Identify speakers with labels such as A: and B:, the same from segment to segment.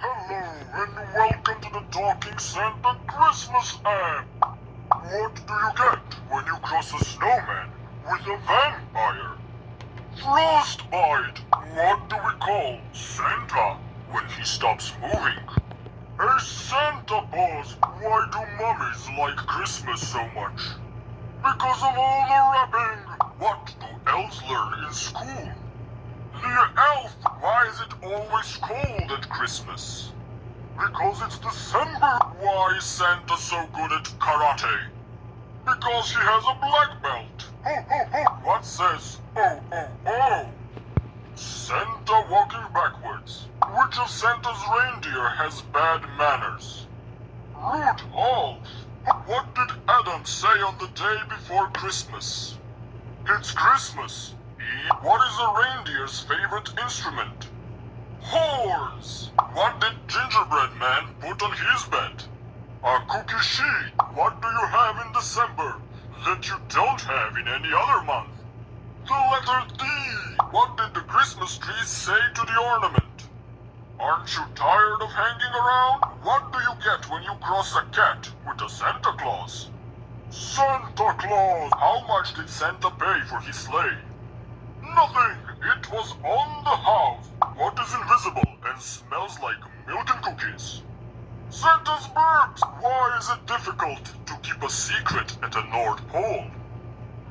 A: Hello and welcome to the Talking Santa Christmas app. What do you get when you cross a snowman with a vampire? Frostbite. What do we call Santa when he stops moving? A Santa Paws. Why do mummies like Christmas so much? Because of all the wrapping. What do elves learn in school? The elf. Why is it always cold at Christmas? Because it's December. Why is Santa so good at karate? Because he has a black belt. Ho, ho, ho. What says oh, oh, oh? Santa walking backwards. Which of Santa's reindeer has bad manners? Rudolph. What did Adam say on the day before Christmas? It's Christmas. What is a reindeer's favorite instrument? Horse. What did Gingerbread Man put on his bed? A cookie sheet. What do you have in December that you don't have in any other month? The letter D. What did the Christmas tree say to the ornament? Aren't you tired of hanging around? What do you get when you cross a cat with a Santa Claus? Santa Claus. How much did Santa pay for his sleigh? Nothing. It was on the house. What is invisible and smells like milk and cookies? Santa's burps. Why is it difficult to keep a secret at the North Pole?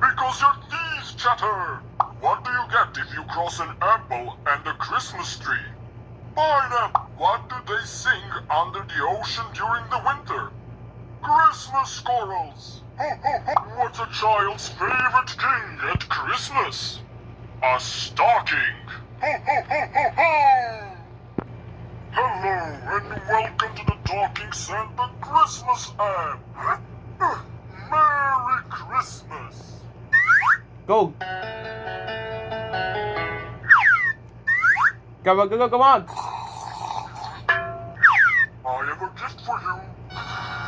A: Because your teeth chatter. What do you get if you cross an apple and a Christmas tree? Pineapple. What do they sing under the ocean during the winter? Christmas squirrels. What's a child's favorite king at Christmas? A stocking. Hello and welcome to the Talking Santa Christmas app. Merry Christmas.
B: Go. Come on, go, come on.
A: I have a gift for you.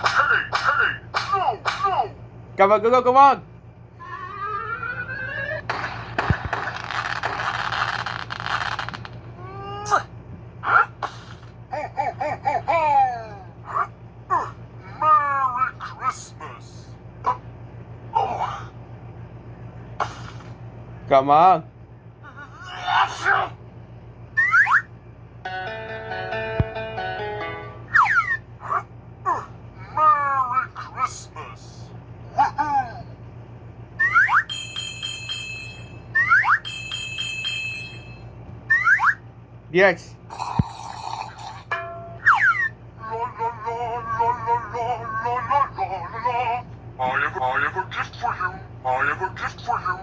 A: Hey, no.
B: Come on, go, come on.
A: Merry Christmas.
B: Come on.
A: Merry Christmas. Woohoo!
B: Yes.
A: I have a gift for you. I have a gift for you.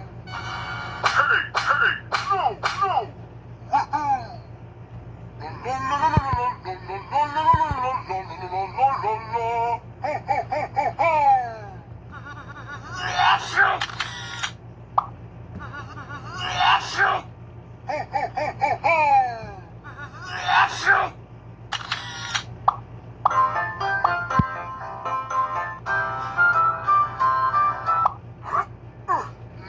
A: Hey, no. Woohoo!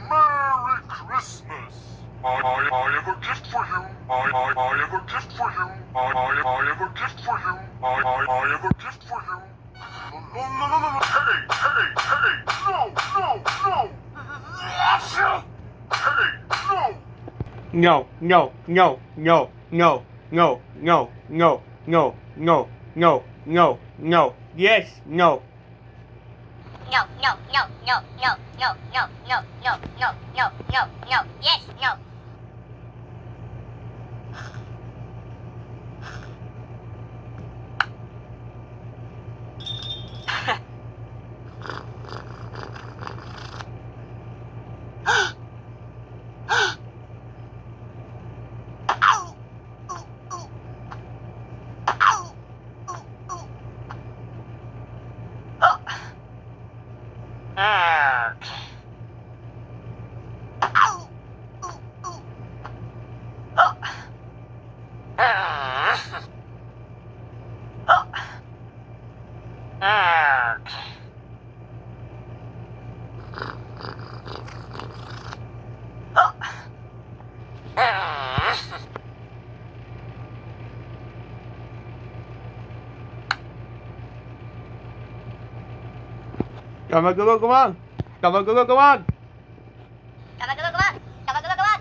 A: Merry Christmas. I have a gift for you. I have a gift for you. I have a gift for you. I have a gift for you. Hey, no. Hey, no.
B: No. Yes, no.
C: No. Yes, no.
B: Gabagogo, come on. Gabagogo, come on.
C: Gabagogo, come on. Gabagogo, come on.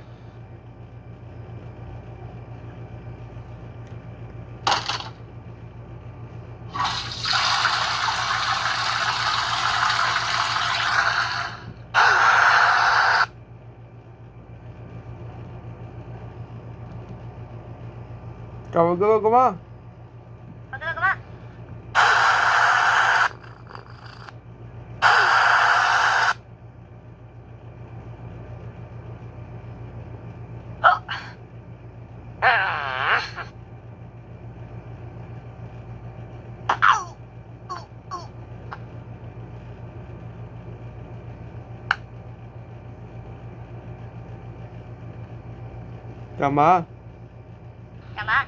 B: Gabagogo, come on.
C: Gabagogo, come on.
B: Come on.
C: Come on.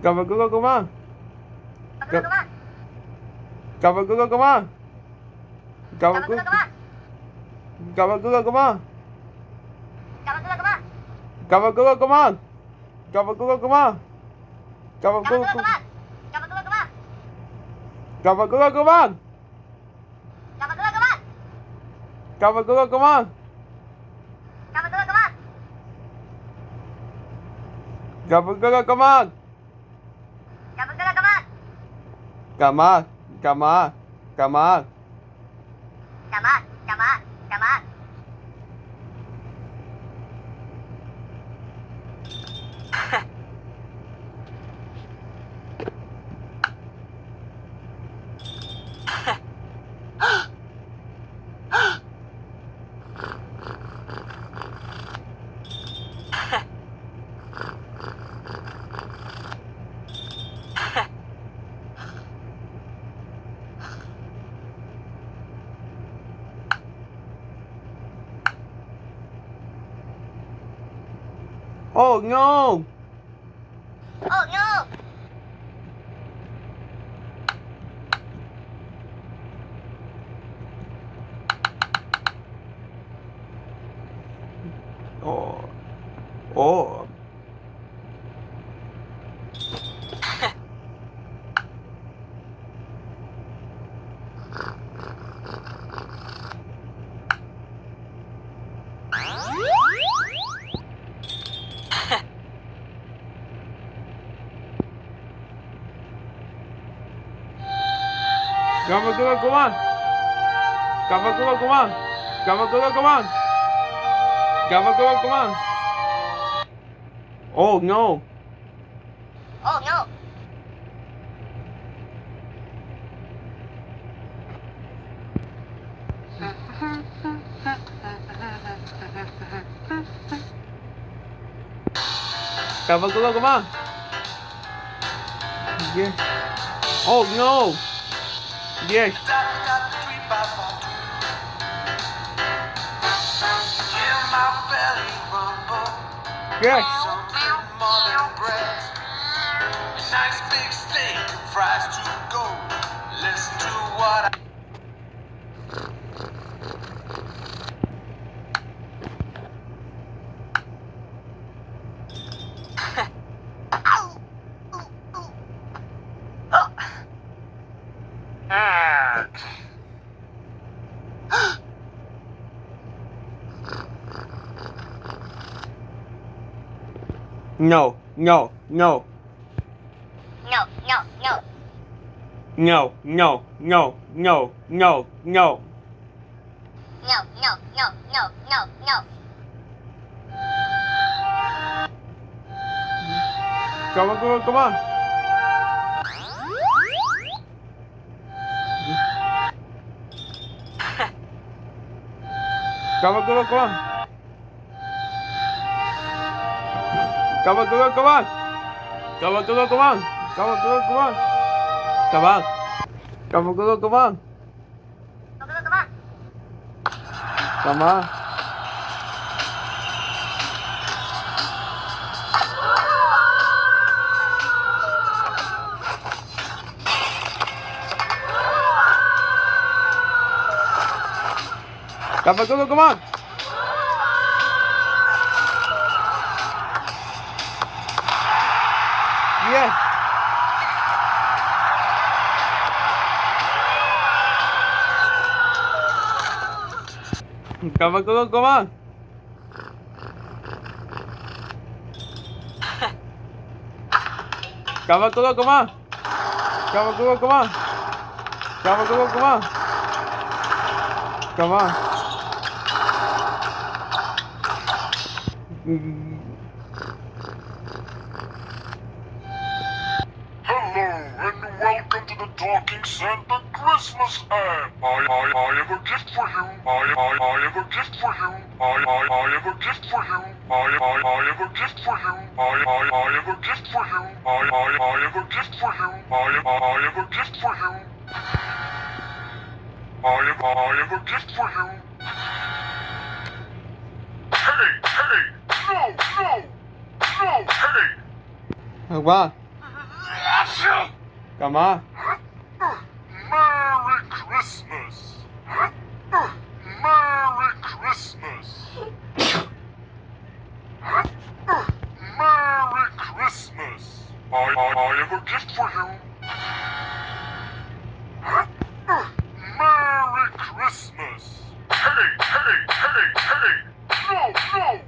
B: Gabagogo, come on.
C: Gabagogo, come on.
B: Gabagogo, come on.
C: Gabagogo, come on.
B: Gabagogo, come on.
C: Gabagogo, come on.
B: Gabagogo, come on. Gabagogo, come on.
C: Gabagogo,
B: Gabagogo,
C: come on. Gabagogo, come on.
B: Gabagogo, come on.
C: Gabagogo, come on.
B: Gabagogo, come on.
C: Gabagogo, come on.
B: Gabagogo, come on.
C: Gabagogo, come on.
B: Come on. Come on. Come on.
C: Come on. Come on. Come on.
B: Oh no!
C: Oh no!
B: Oh. Oh. Gabagogo, come on. Gabagogo, come on. Gabagogo, come on. Gabagogo, come on. Oh no!
C: Oh no!
B: Gabagogo, come on. Yes. Oh no! Yes. Yes.
A: Nice big steak, fries to go. Listen to what I
B: No. No. No.
C: No, no, no.
B: No. No. No. No. No. No.
C: No, no, no, no, no, no.
B: Gabagogo, come on. Gabagogo, come on. Gabagogo, come on. Gabagogo, come on. Gabagogo, come on. Come on. Gabagogo, come on.
C: Gabagogo, come on.
B: Come on. Gabagoodle, come on. Yes. Gabagoodle, come on. Gabagoodle, come on. Gabagoodle, come on. Gabagoodle, come on. Come on.
A: Hello and welcome to the Talking Santa Christmas app. I have a gift for you. I have a gift for you. I have a gift for you. I have a gift for you. I have a gift for you. I have a gift for you. I have a gift for you. I have a gift for you. Hey, no, hey.
B: Come on. Come on.
A: Merry Christmas. Merry Christmas. Merry Christmas. I have a gift for you. Merry Christmas. Hey. No.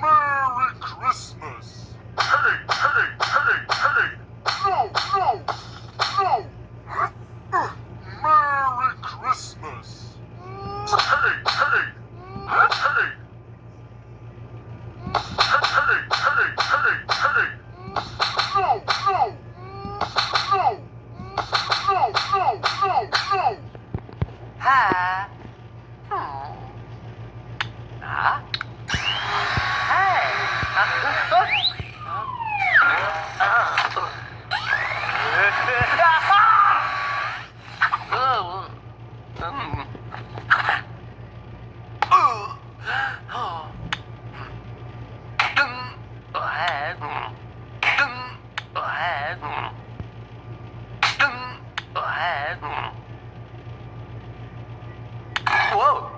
A: Merry Christmas. Hey. No. Merry Christmas. Hey. No.
D: Ha. Whoa.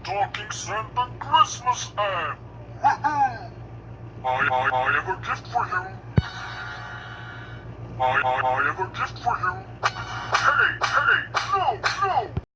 A: Talking Santa Christmas app. Woohoo! I have a gift for you. I have a gift for you. Hey, no.